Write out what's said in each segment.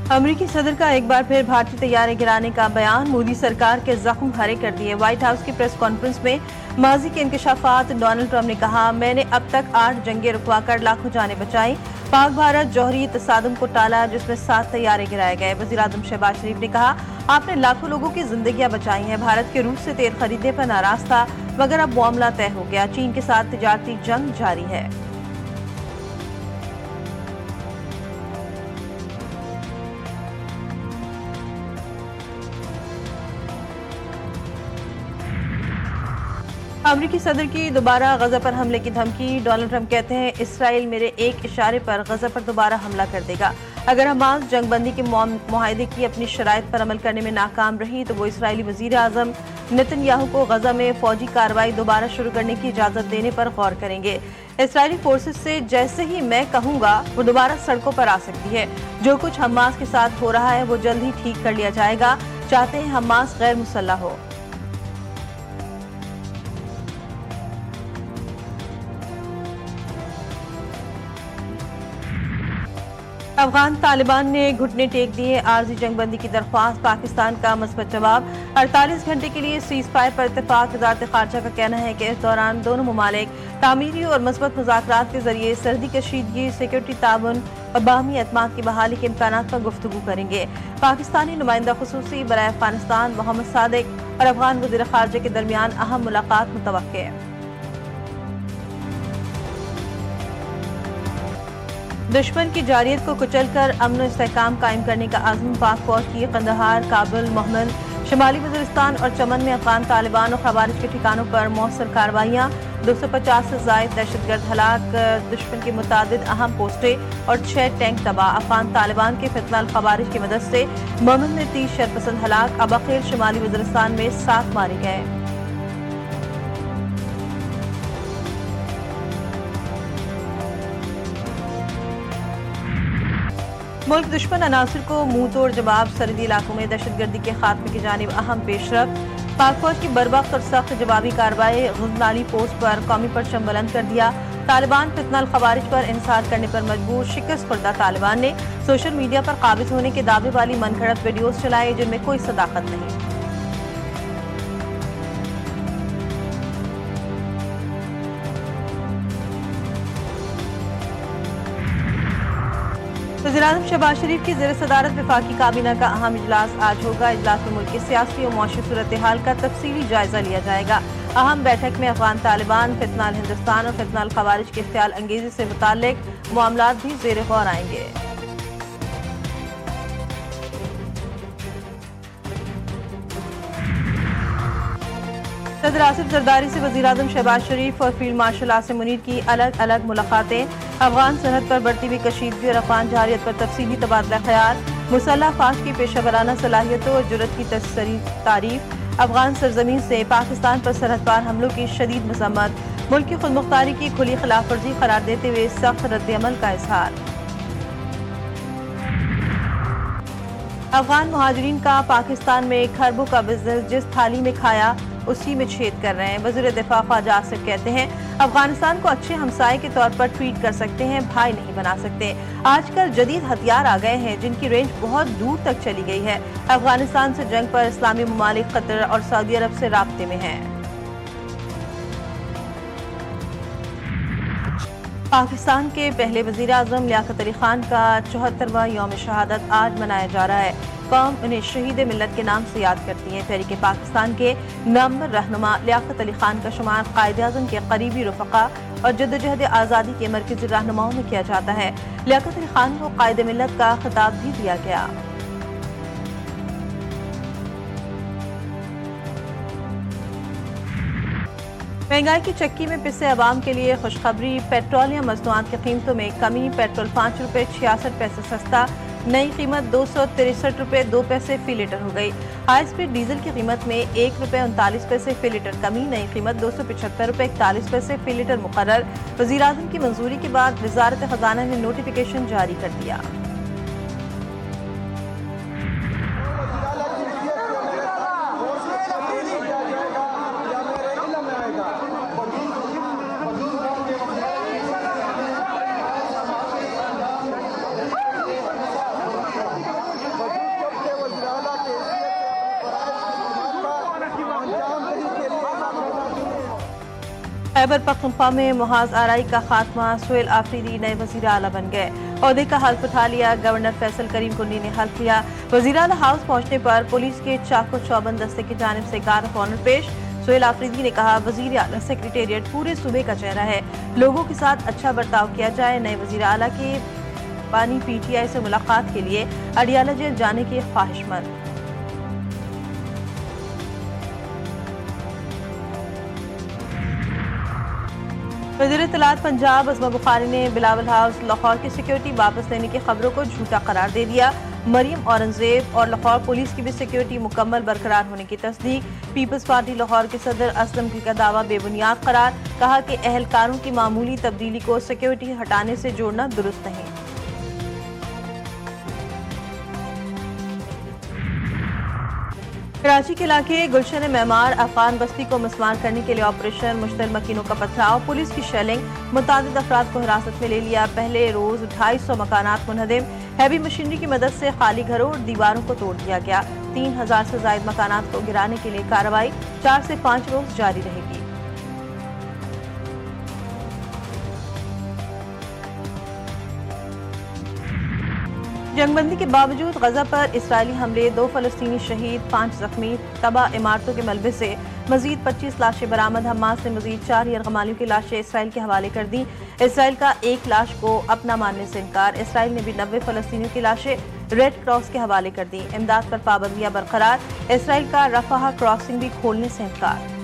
अमरीकी सदर का एक बार फिर भारतीय तैयारे गिराने का बयान। मोदी सरकार के जख्म हरे कर दिए। व्हाइट हाउस की प्रेस कॉन्फ्रेंस में माजी के इंकशाफात। डोनाल्ड ट्रंप ने कहा, मैंने अब तक 8 जंगें रुकवा कर लाखों जानें बचाई। पाक भारत जौहरी तसादुम को टाला जिसमें 7 तैयारे गिराए गए। वज़ीर-ए-आज़म शहबाज शरीफ ने कहा, आपने लाखों लोगों की जिंदगियां बचाई हैं। भारत के रूस से तेल खरीदने पर नाराज था मगर अब मामला तय हो गया। चीन के साथ तिजारती जंग जारी है। अमरीकी सदर की दोबारा गजा पर हमले की धमकी। डोनाल्ड ट्रंप कहते हैं, इसराइल मेरे एक इशारे पर गजा पर दोबारा हमला कर देगा। अगर हमास जंगबंदी के मुआहदे की अपनी शराइत पर अमल करने में नाकाम रही तो वो इसराइली वज़ीर-ए-आज़म नेतन्याहू को गजा में फौजी कार्रवाई दोबारा शुरू करने की इजाजत देने पर गौर करेंगे। इसराइली फोर्सेस से जैसे ही मैं कहूंगा वो दोबारा सड़कों पर आ सकती है। जो कुछ हमास के साथ हो रहा है वो जल्द ही ठीक कर लिया जाएगा। चाहते हैं हमास गैर मुसल्लह हो। अफगान तालिबान ने घुटने टेक दिए। आर्जी जंगबंदी की दरख्वास्त। पाकिस्तान का मस्बत जवाब। 48 घंटे के लिए सीज फायर पर इत्तेफाक। वज़ारत खारजा का कहना है कि इस दौरान दोनों ममालिक तामीरी और मस्बत मुज़ाकरात के जरिए सर्दी कशीदगी, सिक्योरिटी ताउन और बाहमी एतमाद की बहाली के इम्कानात पर गुफ्तगू करेंगे। पाकिस्तानी नुमाइंदा खुसूसी बराए अफगानिस्तान मोहम्मद सादिक और अफगान वज़ीर खारजा के दरमियान अहम मुलाकात मुतवक्के है। दुश्मन की जारियत को कुचलकर अमन और इस्तेहकाम कायम करने का आज़म। पाक फौज की कंदहार, काबुल, मोहम्मद, शुमाली वज़ीरिस्तान और चमन में अफगान तालिबान और खवारिज के ठिकानों पर मौसर कार्रवाइयाँ। 250 से ज़ायद दहशतगर्द हलाक। दुश्मन की मुतादिद अहम पोस्टें और 6 टैंक तबाह। अफगान तालिबान के फितनल खवारिज की मदद से मोहम्मद में 30 शरपसंद हलाक। अबखेर शुमाली वज़ीरिस्तान में 7 मारे गए। मुल्क दुश्मन अनासर को मुंह तोड़ जवाब। सरहदी इलाकों में दहशतगर्दी के खात्मे की जानिब अहम पेशरफ्त। पाक फौज की बरवक्त और सख्त जवाबी कार्रवाई। गुजनाली पोस्ट पर कौमी परचम बुलंद कर दिया। तालिबान फितनल खवारिज पर इंसार करने पर मजबूर। शिकस्त खुर्दा तालिबान ने सोशल मीडिया पर काबिज होने के दावे वाली मनगढ़ंत वीडियोज चलाए जिनमें कोई सदाकत नहीं। वज़ीर-ए-आज़म शहबाज शरीफ की ज़ेर सदारत वफाकी काबीना का अहम इजलास आज होगा। इजलास में मुल्क की सियासी और मौशी सूरत हाल का तफसीली जायजा लिया जाएगा। अहम बैठक में अफगान तालिबान, फितनल हिंदुस्तान और फितनल खवारिज के इख्तियाल अंगेजी से मुताल्लिक मामलात भी ज़ेर गौर आएंगे। सदर आसिफ जरदारी से वज़ीर-ए-आज़म शहबाज शरीफ और फील्ड मार्शल आसिम मुनीर की अलग अलग मुलाकातें। अफगान सरहद पर बढ़ती हुई कशीदगी और अफगान जारियत पर तफसीली तबादला ख्याल। मुसल्लह फाश की पेशेवराना सलाहियतों और जुर्रत की तारीफ। अफगान सरजमीन से पाकिस्तान पर सरहद पार हमलों की शदीद मजम्मत। मुल्क की खुदमुख्तारी की खुली खिलाफ वर्जी करार देते हुए सख्त रद्द-ए-अमल का इजहार। अफगान मुहाजिरीन का पाकिस्तान में खरबों का बिजनेस। जिस थाली में खाया उसी में छेद कर रहे हैं। वज़ीर दिफा ख्वाजा आसिफ कहते हैं, अफगानिस्तान को अच्छे हमसाये के तौर पर ट्रीट कर सकते हैं, भाई नहीं बना सकते। आजकल जदीद हथियार आ गए हैं जिनकी रेंज बहुत दूर तक चली गई है। अफगानिस्तान से जंग पर इस्लामी ममालिक कतर और सऊदी अरब से राब्ते में हैं। पाकिस्तान के पहले वज़ीर-ए-आज़म लियाकत अली खान का 74वां यौम शहादत आज मनाया जा रहा है। कौम उन्हें शहीद मिल्लत के नाम से याद करती है। तहरीक पाकिस्तान के नामवर रहनुमा लियाकत अली खान का शुमार कायद-ए-आज़म के करीबी रफ़क़ा और जद्दोजहद आज़ादी के मरकज़ी रहनुमाओं में किया जाता है। लियाकत अली खान को कायद मिल्लत का खिताब भी दिया गया। महंगाई की चक्की में पिसे अवाम के लिए खुशखबरी। पेट्रोलियम मसनूआत की कीमतों में कमी। पेट्रोल 5 रुपये 66 पैसे सस्ता। नई कीमत 263 रुपये 2 पैसे फी लीटर हो गई। हाई स्पीड डीजल की कीमत में 1 रुपये 39 पैसे फी लीटर कमी। नई कीमत 275 रुपये 41 पैसे फी लीटर मुकर्रर। वज़ीर-ए-आज़म की मंजूरी के बाद वज़ारत ख़ज़ाना ने नोटिफिकेशन जारी कर दिया। खैबर पख्तूनख्वा में मुहाज आराई का खात्मा, सुहेल आफरीदी नए वजीर आला बन गए। ओहदे का हल्फ उठा लिया। गवर्नर फैसल करीम कुन्नी ने हल्फ लिया। वजीर आला हाउस पहुंचने पर पुलिस के चाको चौबंद दस्ते की जानिब से गार्ड ऑफ ऑनर पेश। सुहेल आफरीदी ने कहा, वजीर आला सेक्रेटेरिएट पूरे सूबे का चेहरा है, लोगों के साथ अच्छा बर्ताव किया जाए। नए वजीर आला के पानी PTI से मुलाकात के लिए अडियाला जेल जाने के ख्वाहिशमंद। वज़ीर इत्तलात पंजाब अज़मा बुखारी ने बिलावल हाउस लाहौर की सिक्योरिटी वापस लेने की खबरों को झूठा करार दे दिया। मरियम औरंगजेब और लाहौर पुलिस की भी सिक्योरिटी मुकम्मल बरकरार होने की तस्दीक। पीपल्स पार्टी लाहौर के सदर असलम का दावा बेबुनियाद करार। कहा कि अहलकारों की मामूली तब्दीली को सिक्योरिटी हटाने से जोड़ना दुरुस्त नहीं। कराची के इलाके गुलशन मेमार अफगान बस्ती को मिसमार करने के लिए ऑपरेशन मुश्तल मकीनों का पथराव, पुलिस की शेलिंग, मुतादिद अफराद को हिरासत में ले लिया। पहले रोज 250 मकानात मुनहदिम, हैवी मशीनरी की मदद से खाली घरों और दीवारों को तोड़ दिया गया। 3000 से जायद मकानात को गिराने के लिए कार्रवाई 4 से 5 रोज जारी रहेगी। जंगबंदी के बावजूद गजा पर इसराइली हमले, 2 फलस्तीनी शहीद, 5 जख्मी, तबाह इमारतों के मलबे से मजीद 25 लाशें बरामद। हमास ने मजीद 4 यरगमालियों की लाशें इसराइल के हवाले कर दी। इसराइल का एक लाश को अपना मानने से इनकार। इसराइल ने भी 90 फलस्तीनियों की लाशें रेड क्रॉस के हवाले कर दी। इमदाद पर पाबंदियां बरकरार। इसराइल का रफाह क्रॉसिंग भी खोलने से इनकार।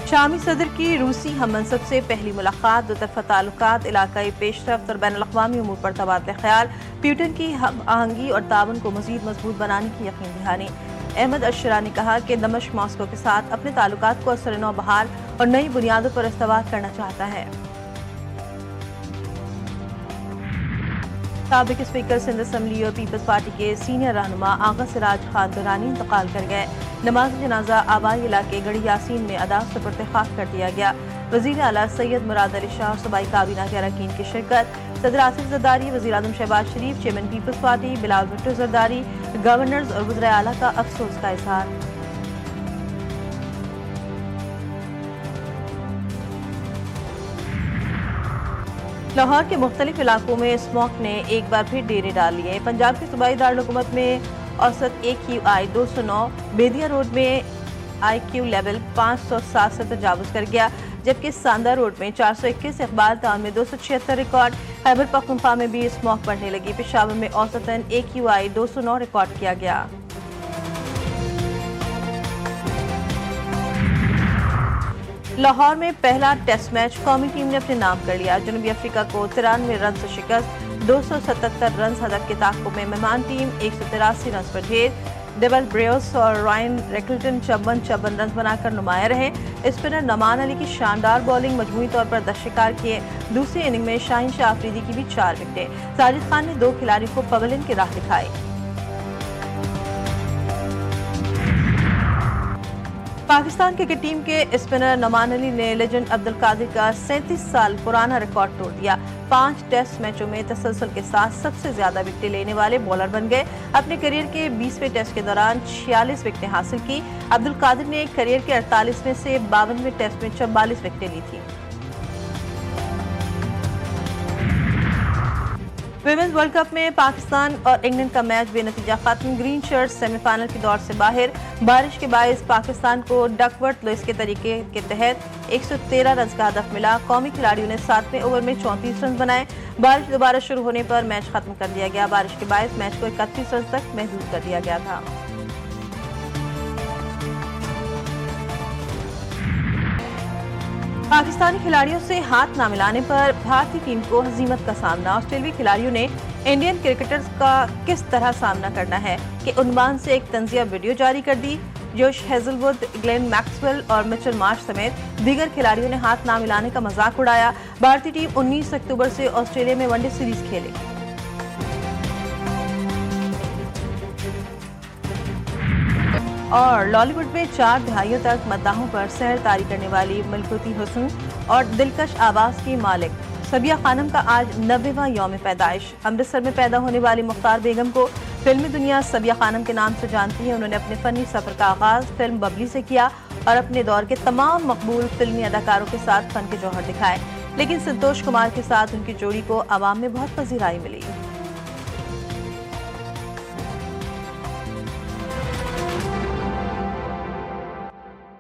शामी सदर की रूसी हममनसब से पहली मुलाकात, दो तरफा ताल्लुकात, इलाकाई पेशरफ्त और बैन अल-अक़वामी उमूर पर तबादला ख्याल। प्यूटन की हम आहंगी और ताउन को मजीद मजबूत बनाने की यकीन दहानी। अहमद अशरा ने कहा कि दमिश्क मॉस्को के साथ अपने ताल्लुकात को असर-ए-नौ बहाल और नई बुनियादों पर इस्तवार करना चाहता है। साबिक स्पीकर सिंध असम्बली और पीपल्स पार्टी के सीनियर रहनुमा आगा सिराज खान दुरानी इंतकाल कर गए। नमाज जनाजा आबाई इलाके गढ़ी यासीन में अदा सुपुर्द खाक कर दिया गया। वजीर आला सैयद मुराद अली शाह और सूबाई काबीना के अरकान की शिरकत। सदर आसिफ जरदारी, वजीर आज़म शहबाज शरीफ, चेयरमैन पीपल्स पार्टी बिलावल भुट्टो जरदारी, गवर्नर्स और वज़ीर आला का अफसोस का इजहार। लाहौर के मुख्तलिफ इलाकों में स्मॉग ने एक बार फिर डेरे डाल लिए। पंजाब की सूबाई दारुल-हुकूमत में औसत AQI 209, बेदिया रोड में IQ लेवल 507 से तजावुज कर गया, जबकि सांदा रोड में 421, इकबाल टाउन में 276 रिकॉर्ड। खैबर पख्तूनख्वा में भी स्मॉग बढ़ने लगी। पेशावर में औसतन AQI 209 रिकॉर्ड किया गया। लाहौर में पहला टेस्ट मैच कौमी टीम ने अपने नाम कर लिया। जनूबी अफ्रीका को 93 रन से शिकस्त, 277 रन हदफ के ताक़ुब में मेहमान टीम 183 रन पर ढेर। डेवल ब्रेयस और रायन रेकल्टन 54 रन बनाकर नुमाया रहे। स्पिनर नमान अली की शानदार बॉलिंग मजमूई तौर पर दस्तकार किए। दूसरी इनिंग में शाहीन शाह आफरीदी की भी 4 विकेटें। साजिद खान ने 2 खिलाड़ियों को पवेलियन की राह दिखाई। पाकिस्तान क्रिकेट टीम के स्पिनर नमान अली ने लेजेंड अब्दुल कादिर का 37 साल पुराना रिकॉर्ड तोड़ दिया। 5 टेस्ट मैचों में तसलसल के साथ सबसे ज्यादा विकेटें लेने वाले बॉलर बन गए। अपने करियर के 20वें टेस्ट के दौरान 46 विकेटें हासिल की। अब्दुल कादिर ने करियर के 48 में से 52वें टेस्ट में 44 विकेटें ली थी। विमेंस वर्ल्ड कप में पाकिस्तान और इंग्लैंड का मैच बेनतीजा खत्म। ग्रीन शर्ट सेमीफाइनल की दौड़ से बाहर। बारिश के बायस पाकिस्तान को डकवर्थ लुइस के तरीके के तहत 113 रन का हदफ मिला। कौमी खिलाड़ियों ने 7वें ओवर में 34 रन बनाए। बारिश दोबारा शुरू होने पर मैच खत्म कर दिया गया। बारिश के बायस मैच को 31 रन तक महदूद कर दिया गया था। पाकिस्तानी खिलाड़ियों से हाथ न मिलाने पर भारतीय टीम को हजीमत का सामना। ऑस्ट्रेलियाई खिलाड़ियों ने इंडियन क्रिकेटर्स का किस तरह सामना करना है के उन्वान से एक तंजिया वीडियो जारी कर दी। जोश हेजलवुड, ग्लेन मैक्सवेल और मिचेल मार्श समेत दीगर खिलाड़ियों ने हाथ न मिलाने का मजाक उड़ाया। भारतीय टीम 19 अक्टूबर से ऑस्ट्रेलिया में वनडे सीरीज खेलेगी। और लॉलीवुड में 4 दहाइयों तक मद्दाहों पर सहर तारी करने वाली मलकूती हुस्न और दिलकश आवाज की मालिक सबिया खानम का आज 90वां यौम पैदाइश। अमृतसर में पैदा होने वाली मुख्तार बेगम को फिल्मी दुनिया सबिया खानम के नाम से जानती है। उन्होंने अपने फनी सफर का आगाज फिल्म बबली से किया और अपने दौर के तमाम मकबूल फिल्मी अदाकारों के साथ फन के जौहर दिखाए, लेकिन संतोष कुमार के साथ उनकी जोड़ी को अवाम में बहुत पजीराई मिली।